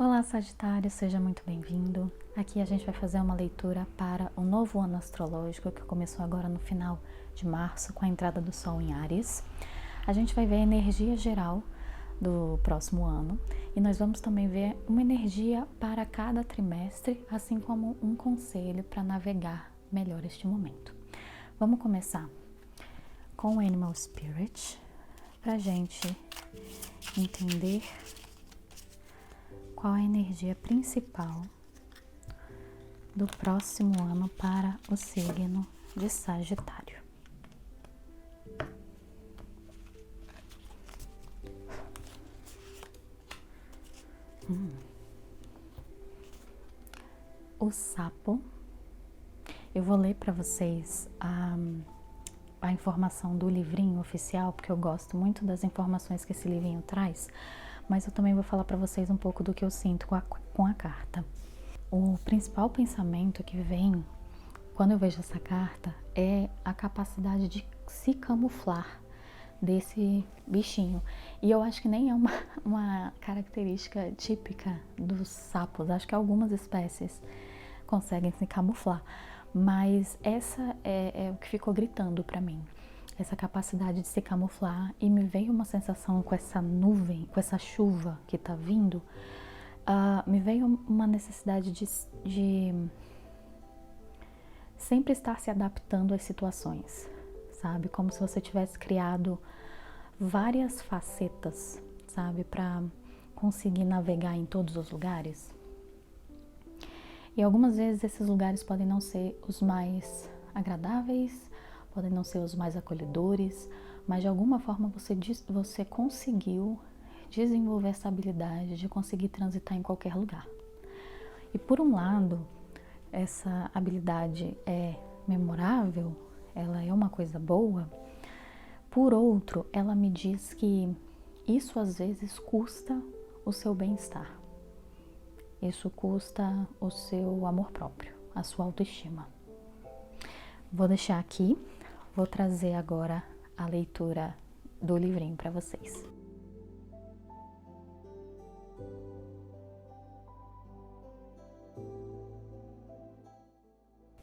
Olá, Sagitário, seja muito bem-vindo. Aqui a gente vai fazer uma leitura para o novo ano astrológico que começou agora no final de março com a entrada do Sol em Áries. A gente vai ver a energia geral do próximo ano e nós vamos também ver uma energia para cada trimestre, assim como um conselho para navegar melhor este momento. Vamos começar com o Animal Spirit para a gente entender qual a energia principal do próximo ano para o signo de Sagitário. O sapo. Eu vou ler para vocês a informação do livrinho oficial, porque eu gosto muito das informações que esse livrinho traz, mas eu também vou falar para vocês um pouco do que eu sinto com a carta. O principal pensamento que vem quando eu vejo essa carta é a capacidade de se camuflar desse bichinho. E eu acho que nem é uma característica típica dos sapos, acho que algumas espécies conseguem se camuflar, mas essa é o que ficou gritando para mim. Essa capacidade de se camuflar, e me veio uma sensação com essa nuvem, com essa chuva que tá vindo, me veio uma necessidade de sempre estar se adaptando às situações, sabe? Como se você tivesse criado várias facetas, sabe? Para conseguir navegar em todos os lugares. E algumas vezes esses lugares podem não ser os mais agradáveis, podem não ser os mais acolhedores, mas de alguma forma você conseguiu desenvolver essa habilidade de conseguir transitar em qualquer lugar. E por um lado, essa habilidade é memorável, ela é uma coisa boa. Por outro, ela me diz que isso às vezes custa o seu bem-estar. Isso custa o seu amor próprio, a sua autoestima. Vou deixar aqui. Vou trazer agora a leitura do livrinho para vocês.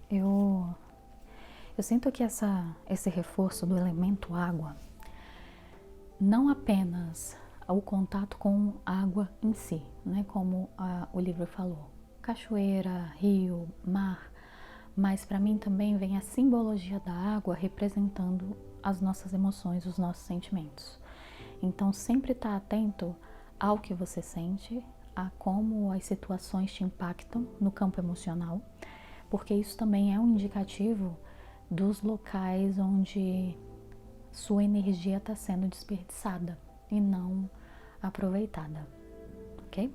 Eu sinto que esse reforço do elemento água, não apenas o contato com água em si, né, como o livro falou, cachoeira, rio, mar, mas para mim também vem a simbologia da água representando as nossas emoções, os nossos sentimentos. Então sempre estar atento ao que você sente, a como as situações te impactam no campo emocional, porque isso também é um indicativo dos locais onde sua energia está sendo desperdiçada e não aproveitada, ok?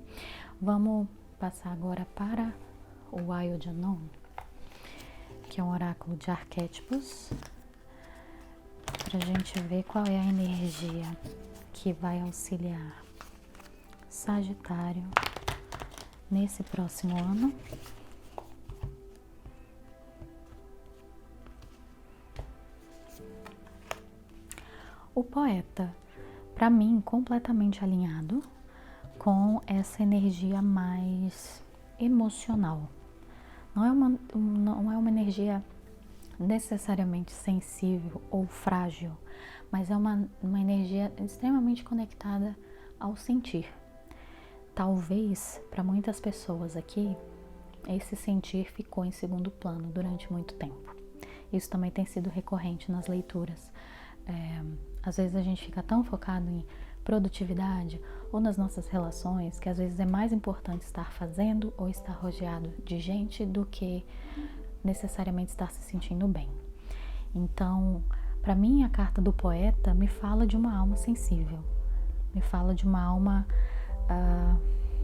Vamos passar agora para o Wild Unknown, que é um oráculo de arquétipos, para a gente ver qual é a energia que vai auxiliar Sagitário nesse próximo ano. O poeta, para mim, completamente alinhado com essa energia mais emocional. Não é uma energia necessariamente sensível ou frágil, mas é uma energia extremamente conectada ao sentir. Talvez, para muitas pessoas aqui, esse sentir ficou em segundo plano durante muito tempo. Isso também tem sido recorrente nas leituras. Às vezes a gente fica tão focado em produtividade ou nas nossas relações que às vezes é mais importante estar fazendo ou estar rodeado de gente do que necessariamente estar se sentindo bem. Então, para mim, a carta do poeta me fala de uma alma sensível, me fala de uma alma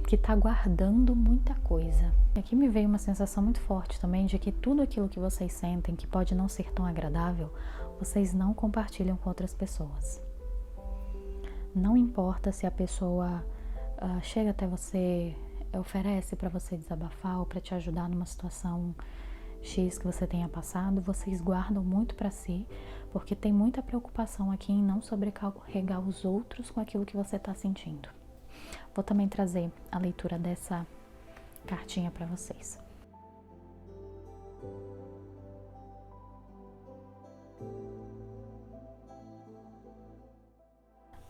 que está guardando muita coisa. E aqui me veio uma sensação muito forte também de que tudo aquilo que vocês sentem que pode não ser tão agradável, vocês não compartilham com outras pessoas. Não importa se a pessoa chega até você, oferece para você desabafar ou para te ajudar numa situação X que você tenha passado, vocês guardam muito para si, porque tem muita preocupação aqui em não sobrecarregar os outros com aquilo que você está sentindo. vou também trazer a leitura dessa cartinha para vocês.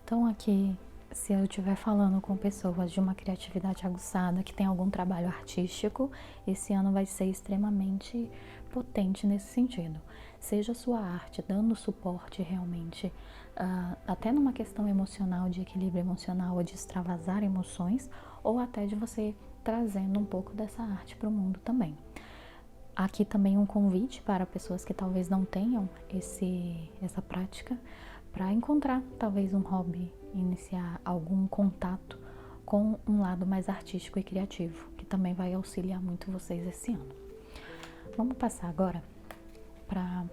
Então aqui, se eu estiver falando com pessoas de uma criatividade aguçada, que tem algum trabalho artístico, esse ano vai ser extremamente potente nesse sentido. Seja a sua arte dando suporte realmente, até numa questão emocional, de equilíbrio emocional, ou de extravasar emoções, ou até de você trazendo um pouco dessa arte para o mundo também. Aqui também um convite para pessoas que talvez não tenham essa prática, para encontrar talvez um hobby, iniciar algum contato com um lado mais artístico e criativo, que também vai auxiliar muito vocês esse ano. Vamos passar agora para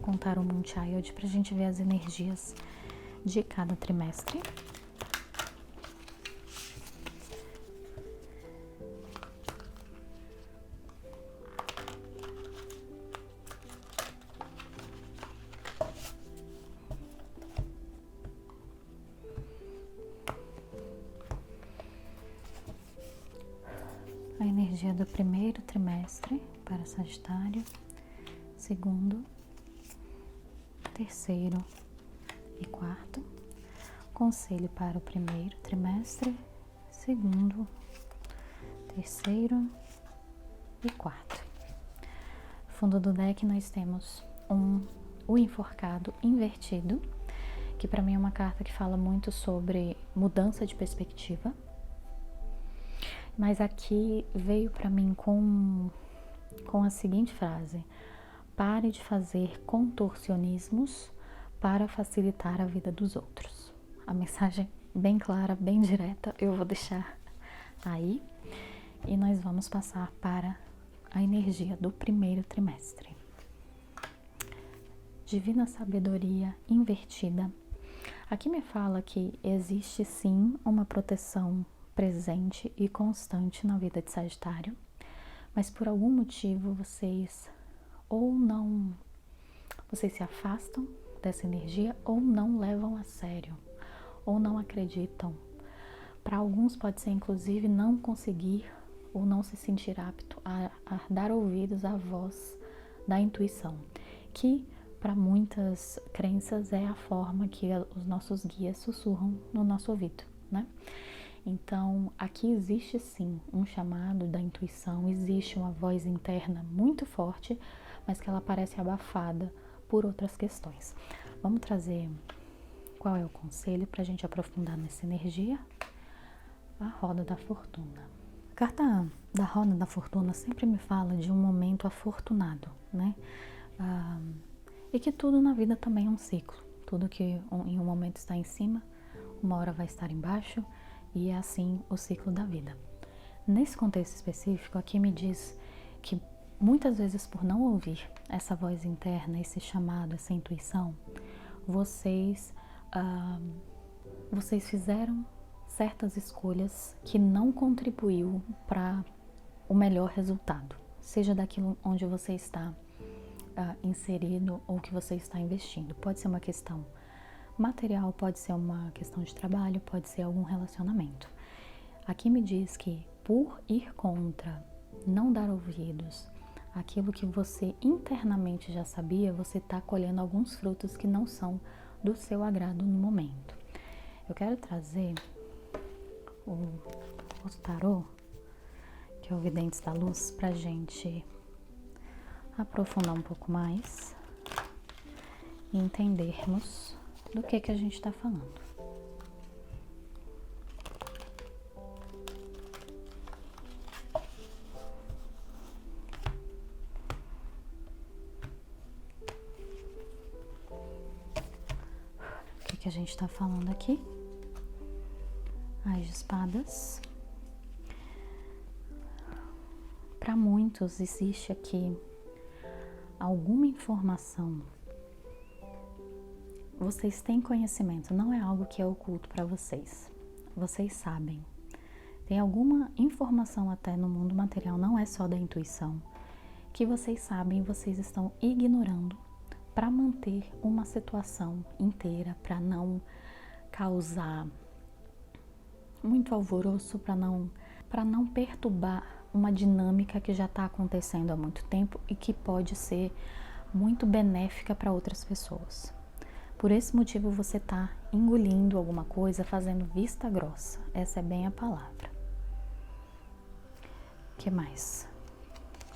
contar o Moon Child, para a gente ver as energias de cada trimestre. A energia do primeiro trimestre para Sagitário, segundo, terceiro e quarto. Conselho para o primeiro trimestre, segundo, terceiro e quarto. Fundo do deck nós temos o enforcado invertido, que para mim é uma carta que fala muito sobre mudança de perspectiva. Mas aqui veio para mim com a seguinte frase: pare de fazer contorcionismos para facilitar a vida dos outros. A mensagem bem clara, bem direta, eu vou deixar aí. E nós vamos passar para a energia do primeiro trimestre. Divina Sabedoria invertida. Aqui me fala que existe sim uma proteção presente e constante na vida de Sagitário, mas por algum motivo vocês se afastam dessa energia, ou não levam a sério, ou não acreditam. Para alguns pode ser inclusive não conseguir ou não se sentir apto a dar ouvidos à voz da intuição, que para muitas crenças é a forma que os nossos guias sussurram no nosso ouvido, né? Então, aqui existe sim um chamado da intuição, existe uma voz interna muito forte, mas que ela parece abafada por outras questões. Vamos trazer qual é o conselho para a gente aprofundar nessa energia? A Roda da Fortuna. A carta da Roda da Fortuna sempre me fala de um momento afortunado, né? E que tudo na vida também é um ciclo. Tudo que em um momento está em cima, uma hora vai estar embaixo, e é assim o ciclo da vida. Nesse contexto específico, aqui me diz que muitas vezes, por não ouvir essa voz interna, esse chamado, essa intuição, vocês fizeram certas escolhas que não contribuiu para o melhor resultado, seja daquilo onde você está inserido ou que você está investindo. Pode ser uma questão material, pode ser uma questão de trabalho, pode ser algum relacionamento. Aqui me diz que por ir contra, não dar ouvidos, aquilo que você internamente já sabia, você está colhendo alguns frutos que não são do seu agrado no momento. Eu quero trazer o tarô, que é o Videntes da Luz, pra gente aprofundar um pouco mais e entendermos do que a gente está falando. O que a gente está falando aqui? As de espadas. Para muitos existe aqui alguma informação. Vocês têm conhecimento, não é algo que é oculto para vocês. Vocês sabem. Tem alguma informação até no mundo material, não é só da intuição, que vocês sabem e vocês estão ignorando para manter uma situação inteira, para não causar muito alvoroço para não perturbar uma dinâmica que já está acontecendo há muito tempo e que pode ser muito benéfica para outras pessoas. Por esse motivo você está engolindo alguma coisa, fazendo vista grossa. Essa é bem a palavra. O que mais?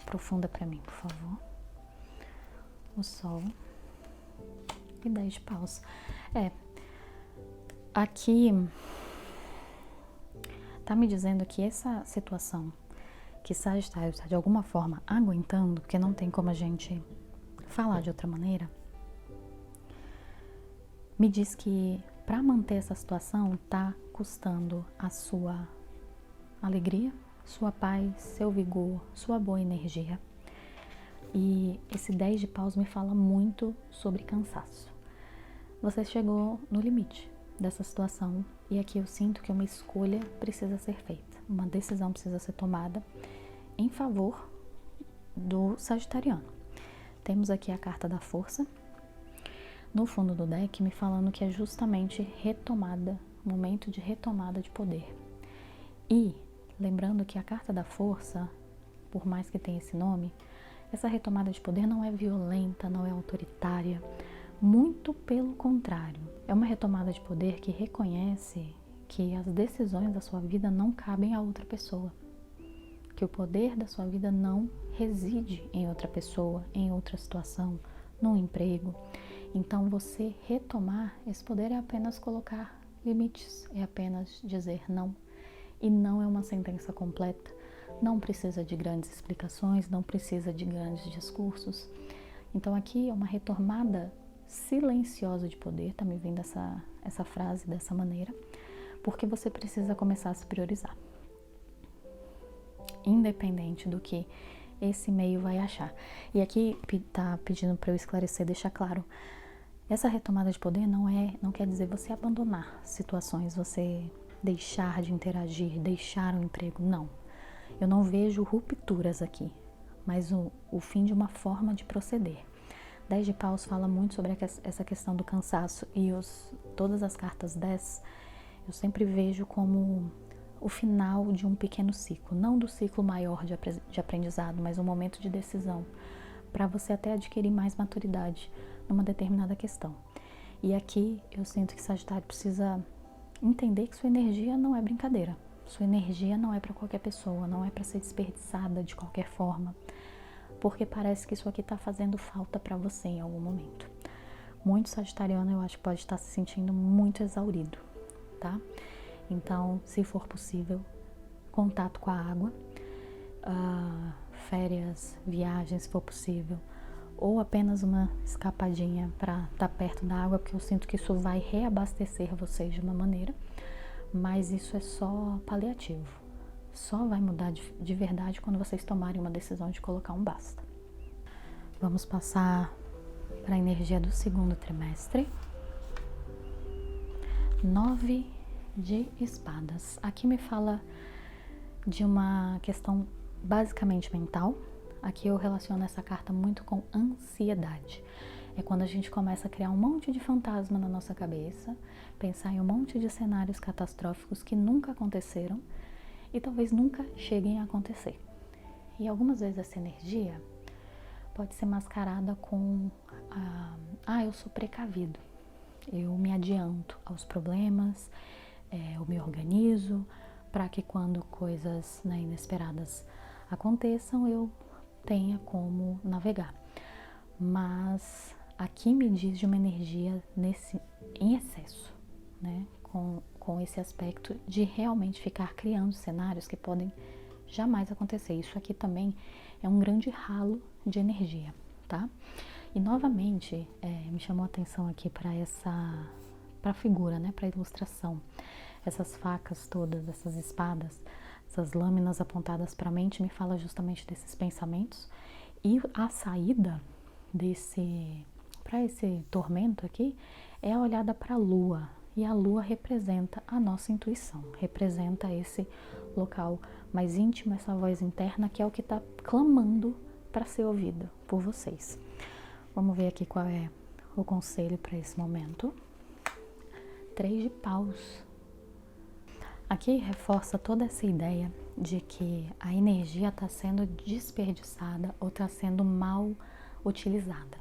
Aprofunda para mim, por favor. O Sol e 10 de paus. Aqui tá me dizendo que essa situação que Sagitário está de alguma forma aguentando, porque não tem como a gente falar de outra maneira, me diz que para manter essa situação tá custando a sua alegria, sua paz, seu vigor, sua boa energia. E esse 10 de paus me fala muito sobre cansaço. Você chegou no limite dessa situação e aqui eu sinto que uma escolha precisa ser feita, uma decisão precisa ser tomada em favor do sagitariano. Temos aqui a carta da força no fundo do deck me falando que é justamente retomada, momento de retomada de poder. E lembrando que a carta da força, por mais que tenha esse nome, essa retomada de poder não é violenta, não é autoritária, muito pelo contrário. É uma retomada de poder que reconhece que as decisões da sua vida não cabem a outra pessoa, que o poder da sua vida não reside em outra pessoa, em outra situação, num emprego. Então você retomar esse poder é apenas colocar limites, é apenas dizer não. E não é uma sentença completa, não precisa de grandes explicações, não precisa de grandes discursos. Então aqui é uma retomada silenciosa de poder, tá me vindo essa frase dessa maneira, porque você precisa começar a se priorizar. Independente do que esse meio vai achar. E aqui tá pedindo para eu esclarecer, deixar claro, essa retomada de poder não quer dizer você abandonar situações, você deixar de interagir, deixar um emprego, não. Eu não vejo rupturas aqui, mas o fim de uma forma de proceder. 10 de paus fala muito sobre essa questão do cansaço e todas as cartas 10 eu sempre vejo como o final de um pequeno ciclo, não do ciclo maior de aprendizado, mas um momento de decisão, para você até adquirir mais maturidade numa determinada questão. E aqui eu sinto que Sagitário precisa entender que sua energia não é brincadeira, sua energia não é para qualquer pessoa, não é para ser desperdiçada de qualquer forma, porque parece que isso aqui está fazendo falta para você em algum momento. Muito sagitariano eu acho que pode estar se sentindo muito exaurido, tá? Então, se for possível, contato com a água, férias, viagens, se for possível, ou apenas uma escapadinha para estar perto da água, porque eu sinto que isso vai reabastecer vocês de uma maneira, mas isso é só paliativo. Só vai mudar de verdade quando vocês tomarem uma decisão de colocar um basta. Vamos passar para a energia do segundo trimestre. 9 de espadas. Aqui me fala de uma questão basicamente mental. Aqui eu relaciono essa carta muito com ansiedade. É quando a gente começa a criar um monte de fantasma na nossa cabeça, pensar em um monte de cenários catastróficos que nunca aconteceram e talvez nunca cheguem a acontecer. E algumas vezes essa energia pode ser mascarada com eu sou precavido, eu me adianto aos problemas, eu me organizo para que quando coisas inesperadas aconteçam eu tenha como navegar. Mas aqui me diz de uma energia em excesso, né? Com esse aspecto de realmente ficar criando cenários que podem jamais acontecer. Isso aqui também é um grande ralo de energia, tá? E novamente me chamou a atenção aqui para a figura, né? Para a ilustração. Essas facas todas, essas espadas, essas lâminas apontadas para a mente me fala justamente desses pensamentos. E a saída para esse tormento aqui é a olhada para a lua. E a lua representa a nossa intuição, representa esse local mais íntimo, essa voz interna que é o que está clamando para ser ouvida por vocês. Vamos ver aqui qual é o conselho para esse momento. 3 de paus. Aqui reforça toda essa ideia de que a energia está sendo desperdiçada ou está sendo mal utilizada.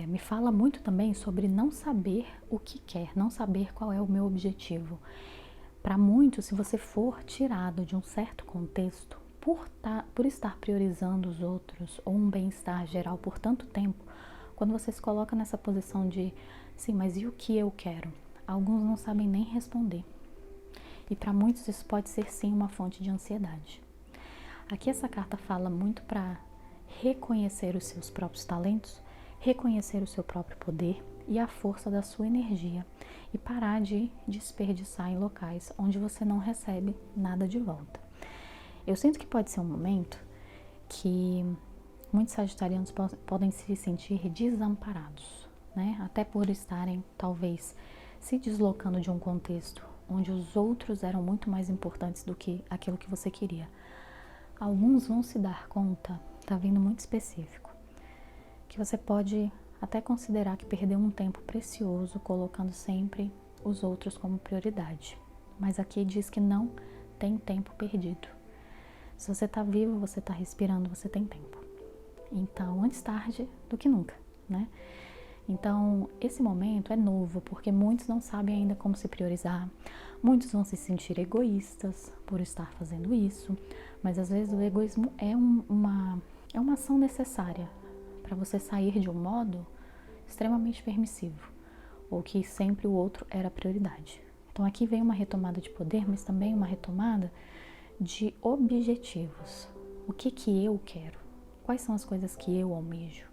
Me fala muito também sobre não saber o que quer, não saber qual é o meu objetivo. Para muitos, se você for tirado de um certo contexto, por estar priorizando os outros ou um bem-estar geral por tanto tempo, quando você se coloca nessa posição de, sim, mas e o que eu quero? Alguns não sabem nem responder. E para muitos isso pode ser sim uma fonte de ansiedade. Aqui essa carta fala muito para reconhecer os seus próprios talentos, reconhecer o seu próprio poder e a força da sua energia e parar de desperdiçar em locais onde você não recebe nada de volta. Eu sinto que pode ser um momento que muitos sagitarianos podem se sentir desamparados, né? Até por estarem, talvez, se deslocando de um contexto onde os outros eram muito mais importantes do que aquilo que você queria. Alguns vão se dar conta, tá vindo muito específico, que você pode até considerar que perdeu um tempo precioso colocando sempre os outros como prioridade. Mas aqui diz que não tem tempo perdido. Se você tá vivo, você tá respirando, você tem tempo. Então, antes tarde do que nunca, né? Então, esse momento é novo, porque muitos não sabem ainda como se priorizar, muitos vão se sentir egoístas por estar fazendo isso, mas às vezes o egoísmo é uma ação necessária para você sair de um modo extremamente permissivo, ou que sempre o outro era a prioridade. Então aqui vem uma retomada de poder, mas também uma retomada de objetivos. O que eu quero? Quais são as coisas que eu almejo?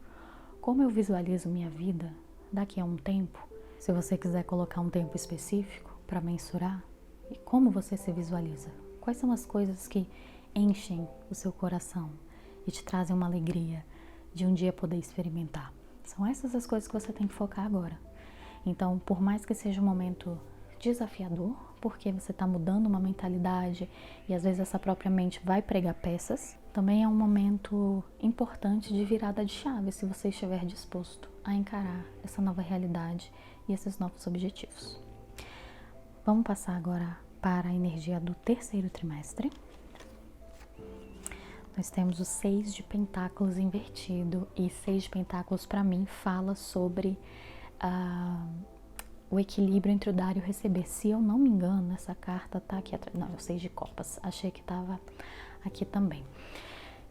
Como eu visualizo minha vida daqui a um tempo? Se você quiser colocar um tempo específico para mensurar, e como você se visualiza? Quais são as coisas que enchem o seu coração e te trazem uma alegria de um dia poder experimentar? São essas as coisas que você tem que focar agora. Então, por mais que seja um momento desafiador, porque você está mudando uma mentalidade e às vezes essa própria mente vai pregar peças, também é um momento importante de virada de chave, se você estiver disposto a encarar essa nova realidade e esses novos objetivos. Vamos passar agora para a energia do terceiro trimestre. Nós temos o 6 de pentáculos invertido, e 6 de pentáculos para mim fala sobre o equilíbrio entre o dar e o receber. Se eu não me engano, essa carta tá aqui atrás. Não, é o 6 de copas. Achei que estava aqui também.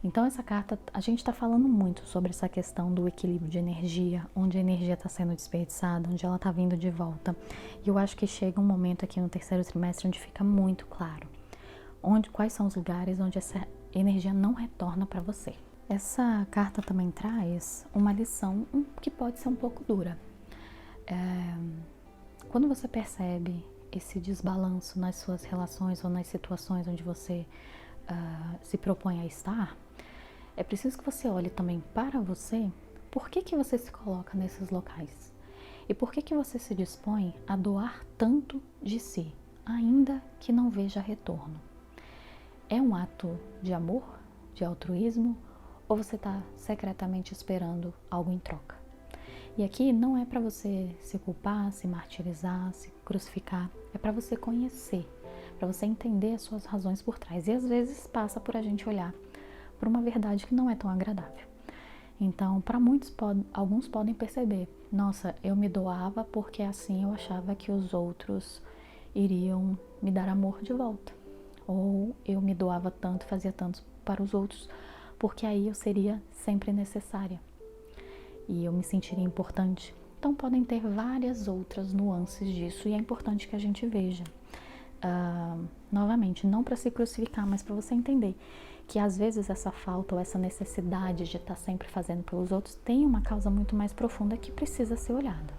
Então essa carta, a gente está falando muito sobre essa questão do equilíbrio de energia, onde a energia está sendo desperdiçada, onde ela está vindo de volta. E eu acho que chega um momento aqui no terceiro trimestre onde fica muito claro quais são os lugares onde essa energia não retorna para você. Essa carta também traz uma lição que pode ser um pouco dura. Quando você percebe esse desbalanço nas suas relações ou nas situações onde você se propõe a estar, é preciso que você olhe também para você, por que você se coloca nesses locais? E por que você se dispõe a doar tanto de si, ainda que não veja retorno? É um ato de amor, de altruísmo, ou você está secretamente esperando algo em troca? E aqui não é para você se culpar, se martirizar, se crucificar, é para você conhecer, para você entender as suas razões por trás. E às vezes passa por a gente olhar para uma verdade que não é tão agradável. Então, para muitos, alguns podem perceber, nossa, eu me doava porque assim eu achava que os outros iriam me dar amor de volta. Ou eu me doava tanto, fazia tanto para os outros, porque aí eu seria sempre necessária e eu me sentiria importante. Então podem ter várias outras nuances disso, e é importante que a gente veja. Novamente, não para se crucificar, mas para você entender que às vezes essa falta ou essa necessidade de estar sempre fazendo pelos outros tem uma causa muito mais profunda que precisa ser olhada.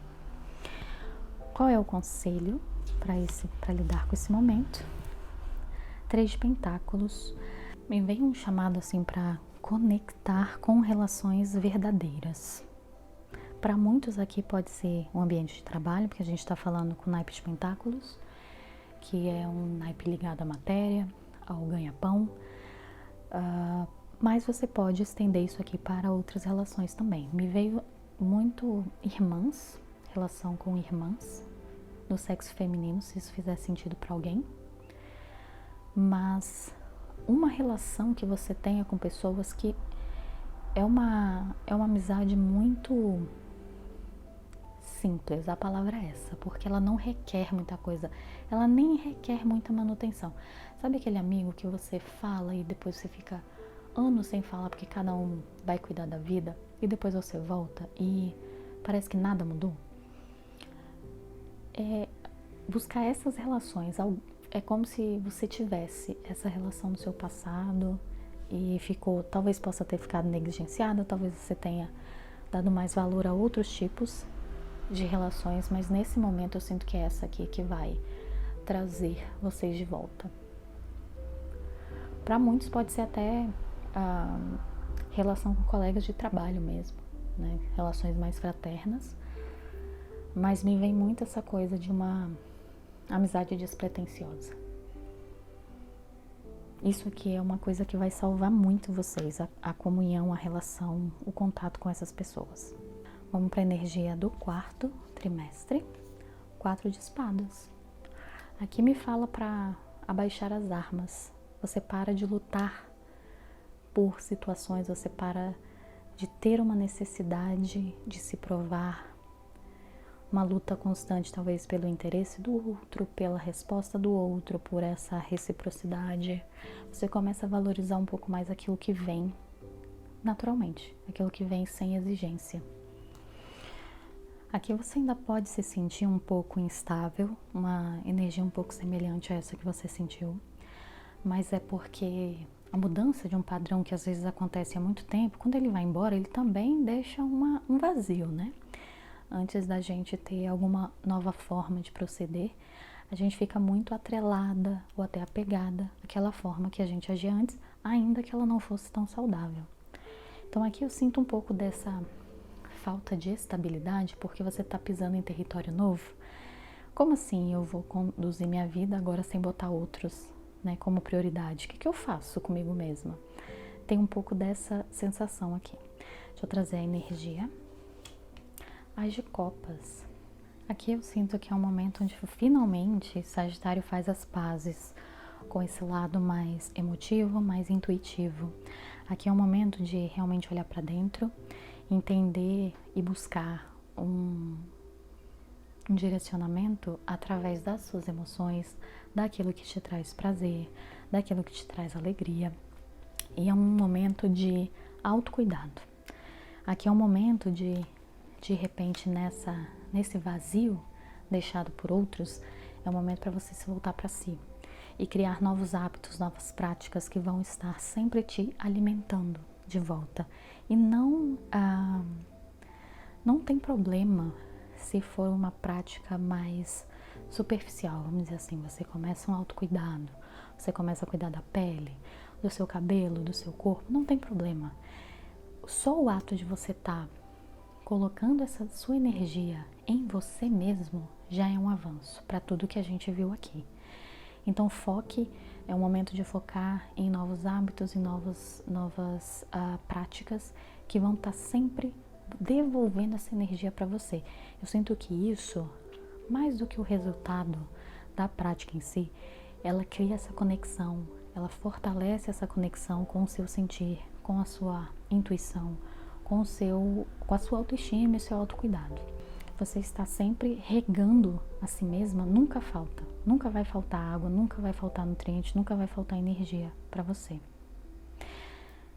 Qual é o conselho para lidar com esse momento? 3 de pentáculos. Me vem um chamado assim para conectar com relações verdadeiras. Para muitos aqui pode ser um ambiente de trabalho, porque a gente está falando com o naipe de pentáculos, que é um naipe ligado à matéria, ao ganha-pão, mas você pode estender isso aqui para outras relações também. Me veio muito irmãs, relação com irmãs, do sexo feminino, se isso fizer sentido para alguém. mas uma relação que você tenha com pessoas que é uma amizade muito simples, a palavra é essa, porque ela não requer muita coisa, ela nem requer muita manutenção. Sabe aquele amigo que você fala e depois você fica anos sem falar porque cada um vai cuidar da vida e depois você volta e parece que nada mudou? Buscar essas relações, é como se você tivesse essa relação no seu passado e talvez possa ter ficado negligenciada, talvez você tenha dado mais valor a outros tipos de relações, mas nesse momento eu sinto que é essa aqui que vai trazer vocês de volta. Para muitos pode ser até a relação com colegas de trabalho mesmo, né? Relações mais fraternas, mas me vem muito essa coisa de uma amizade despretensiosa. Isso aqui é uma coisa que vai salvar muito vocês, a comunhão, a relação, o contato com essas pessoas. Vamos para a energia do quarto trimestre, 4 de espadas. Aqui me fala para abaixar as armas. Você para de lutar por situações, você para de ter uma necessidade de se provar, uma luta constante talvez pelo interesse do outro, pela resposta do outro, por essa reciprocidade. Você começa a valorizar um pouco mais aquilo que vem naturalmente, aquilo que vem sem exigência. Aqui você ainda pode se sentir um pouco instável, uma energia um pouco semelhante a essa que você sentiu, mas é porque a mudança de um padrão que às vezes acontece há muito tempo, quando ele vai embora, ele também deixa um vazio, né? Antes da gente ter alguma nova forma de proceder, a gente fica muito atrelada ou até apegada àquela forma que a gente agia antes, ainda que ela não fosse tão saudável. Então aqui eu sinto um pouco dessa falta de estabilidade, porque você está pisando em território novo. Como assim eu vou conduzir minha vida agora sem botar outros, né, como prioridade? O que eu faço comigo mesma? Tem um pouco dessa sensação aqui. Deixa eu trazer a energia. As de copas. Aqui eu sinto que é um momento onde finalmente Sagitário faz as pazes com esse lado mais emotivo, mais intuitivo. Aqui é um momento de realmente olhar para dentro, entender e buscar um direcionamento através das suas emoções, daquilo que te traz prazer, daquilo que te traz alegria. E é um momento de autocuidado. Aqui é um momento de repente, nesse vazio deixado por outros, é um momento para você se voltar para si e criar novos hábitos, novas práticas que vão estar sempre te alimentando de volta. E não tem problema se for uma prática mais superficial, vamos dizer assim. Você começa um autocuidado, você começa a cuidar da pele, do seu cabelo, do seu corpo, não tem problema. Só o ato de você estar colocando essa sua energia em você mesmo já é um avanço para tudo que a gente viu aqui. Então é um momento de focar em novos hábitos e novas práticas que vão estar sempre devolvendo essa energia para você. Eu sinto que isso, mais do que o resultado da prática em si, ela cria essa conexão, ela fortalece essa conexão com o seu sentir, com a sua intuição, com a sua autoestima e o seu autocuidado. Você está sempre regando a si mesma, nunca falta. Nunca vai faltar água, nunca vai faltar nutriente, nunca vai faltar energia para você.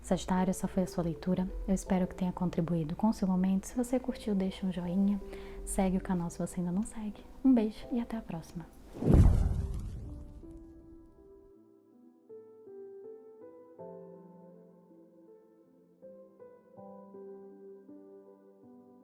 Sagitário, essa foi a sua leitura. Eu espero que tenha contribuído com o seu momento. Se você curtiu, deixa um joinha. Segue o canal se você ainda não segue. Um beijo e até a próxima.